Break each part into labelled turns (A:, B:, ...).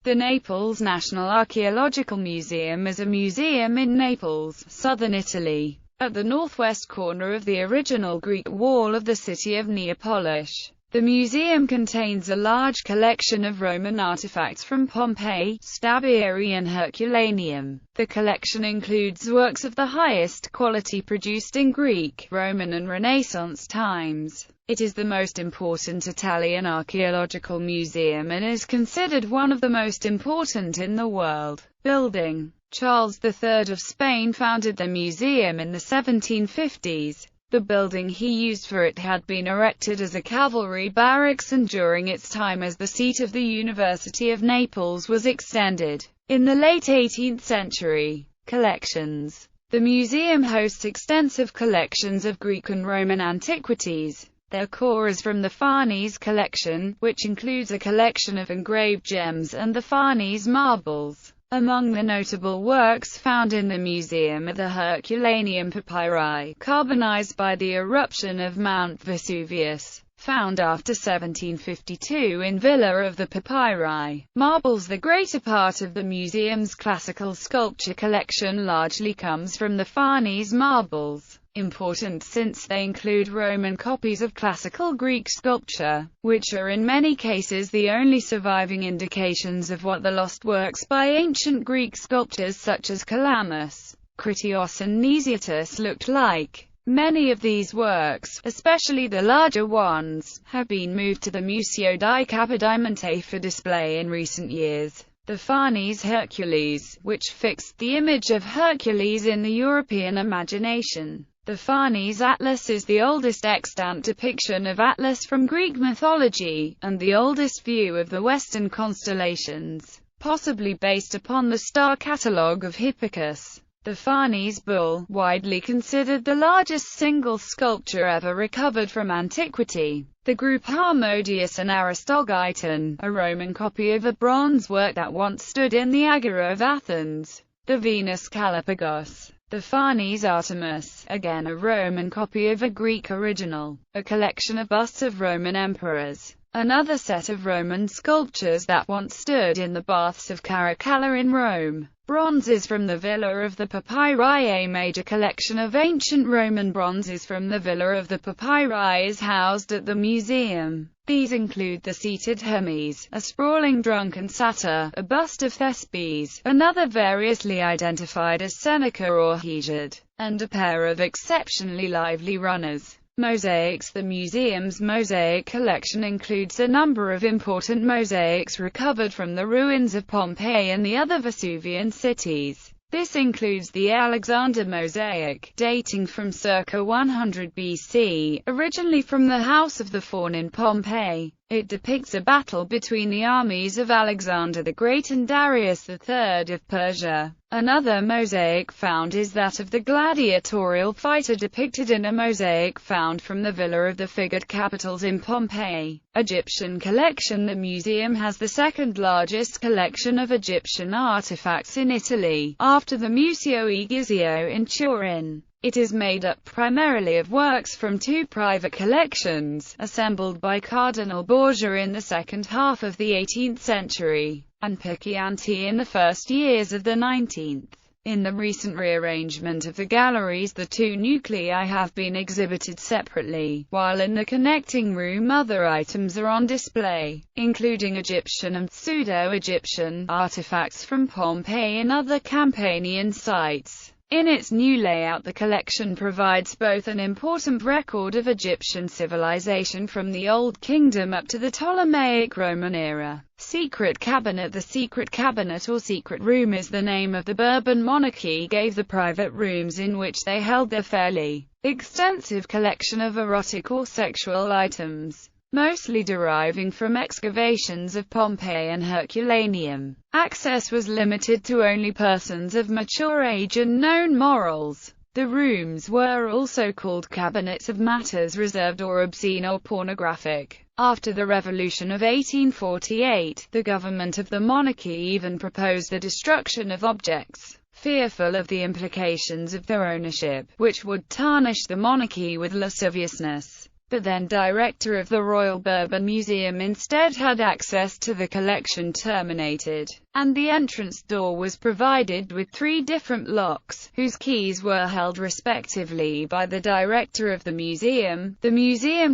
A: The Naples National Archaeological Museum is a museum in Naples, southern Italy, at the northwest corner of the original Greek wall of the city of Neapolis. The museum contains a large collection of Roman artifacts from Pompeii, Stabieri and Herculaneum. The collection includes works of the highest quality produced in Greek, Roman and Renaissance times. It is the most important Italian archaeological museum and is considered one of the most important in the world. Building. Charles III of Spain founded the museum in the 1750s. The building he used for it had been erected as a cavalry barracks, and during its time as the seat of the University of Naples was extended. In the late 18th century. Collections. The museum hosts extensive collections of Greek and Roman antiquities. Their core is from the Farnese collection, which includes a collection of engraved gems and the Farnese marbles. Among the notable works found in the museum are the Herculaneum papyri, carbonized by the eruption of Mount Vesuvius, found after 1752 in Villa of the Papyri. Marbles. The greater part of the museum's classical sculpture collection largely comes from the Farnese marbles. Important since they include Roman copies of classical Greek sculpture, which are in many cases the only surviving indications of what the lost works by ancient Greek sculptors such as Calamus, Critias and Nicetas looked like. Many of these works, especially the larger ones, have been moved to the Museo di Capodimonte for display in recent years. The Farnese Hercules, which fixed the image of Hercules in the European imagination. The Farnese Atlas is the oldest extant depiction of Atlas from Greek mythology, and the oldest view of the Western constellations, possibly based upon the star catalogue of Hippicus. The Farnese Bull, widely considered the largest single sculpture ever recovered from antiquity. The group Harmodius and Aristogiton, a Roman copy of a bronze work that once stood in the Agora of Athens. The Venus Galapagos. The Farnese Artemis, again a Roman copy of a Greek original, a collection of busts of Roman emperors. Another set of Roman sculptures that once stood in the baths of Caracalla in Rome. Bronzes from the Villa of the Papyri. A major collection of ancient Roman bronzes from the Villa of the Papyri is housed at the museum. These include the seated Hermes, a sprawling drunken satyr, a bust of Thespes, another variously identified as Seneca or Hesiod, and a pair of exceptionally lively runners. Mosaics. The museum's mosaic collection includes a number of important mosaics recovered from the ruins of Pompeii and the other Vesuvian cities. This includes the Alexander mosaic, dating from circa 100 BC, originally from the House of the Faun in Pompeii. It depicts a battle between the armies of Alexander the Great and Darius III of Persia. Another mosaic found is that of the gladiatorial fighter, depicted in a mosaic found from the Villa of the Figured Capitals in Pompeii. Egyptian collection. The museum has the second largest collection of Egyptian artifacts in Italy, after the Museo Egizio in Turin. It is made up primarily of works from two private collections, assembled by Cardinal Borgia in the second half of the 18th century, and Piccianti in the first years of the 19th. In the recent rearrangement of the galleries, the two nuclei have been exhibited separately, while in the connecting room other items are on display, including Egyptian and pseudo-Egyptian artifacts from Pompeii and other Campanian sites. In its new layout, the collection provides both an important record of Egyptian civilization from the Old Kingdom up to the Ptolemaic Roman era. Secret Cabinet. The Secret Cabinet or Secret Room is the name of the Bourbon monarchy gave the private rooms in which they held their fairly extensive collection of erotic or sexual items, mostly deriving from excavations of Pompeii and Herculaneum. Access was limited to only persons of mature age and known morals. The rooms were also called cabinets of matters reserved or obscene or pornographic. After the Revolution of 1848, the government of the monarchy even proposed the destruction of objects, fearful of the implications of their ownership, which would tarnish the monarchy with lasciviousness. The then director of the Royal Bourbon Museum instead had access to the collection terminated, and the entrance door was provided with 3 different locks, whose keys were held respectively by the director of the museum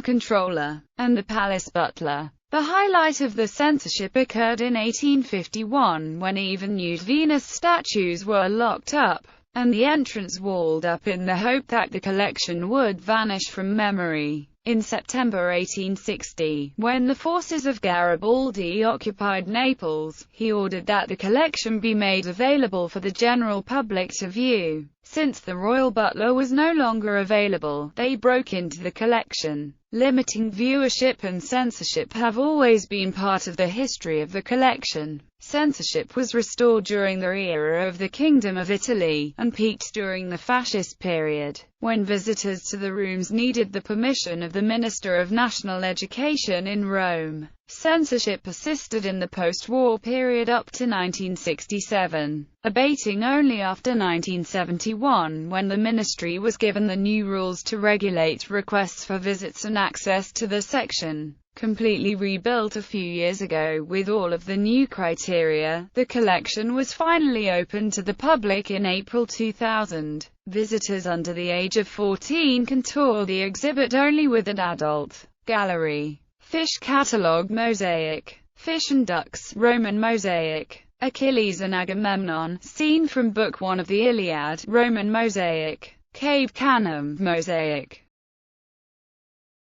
A: controller, and the palace butler. The highlight of the censorship occurred in 1851, when even nude Venus statues were locked up, and the entrance walled up in the hope that the collection would vanish from memory. In September 1860, when the forces of Garibaldi occupied Naples, he ordered that the collection be made available for the general public to view. Since the royal butler was no longer available, they broke into the collection. Limiting viewership and censorship have always been part of the history of the collection. Censorship was restored during the era of the Kingdom of Italy, and peaked during the Fascist period, when visitors to the rooms needed the permission of the Minister of National Education in Rome. Censorship persisted in the post-war period up to 1967, abating only after 1971, when the ministry was given the new rules to regulate requests for visits and access to the section. Completely rebuilt a few years ago with all of the new criteria, the collection was finally opened to the public in April 2000. Visitors under the age of 14 can tour the exhibit only with an adult. Gallery. Fish Catalogue Mosaic. Fish and Ducks, Roman Mosaic. Achilles and Agamemnon, scene from Book 1 of the Iliad, Roman Mosaic. Cave Canem, Mosaic.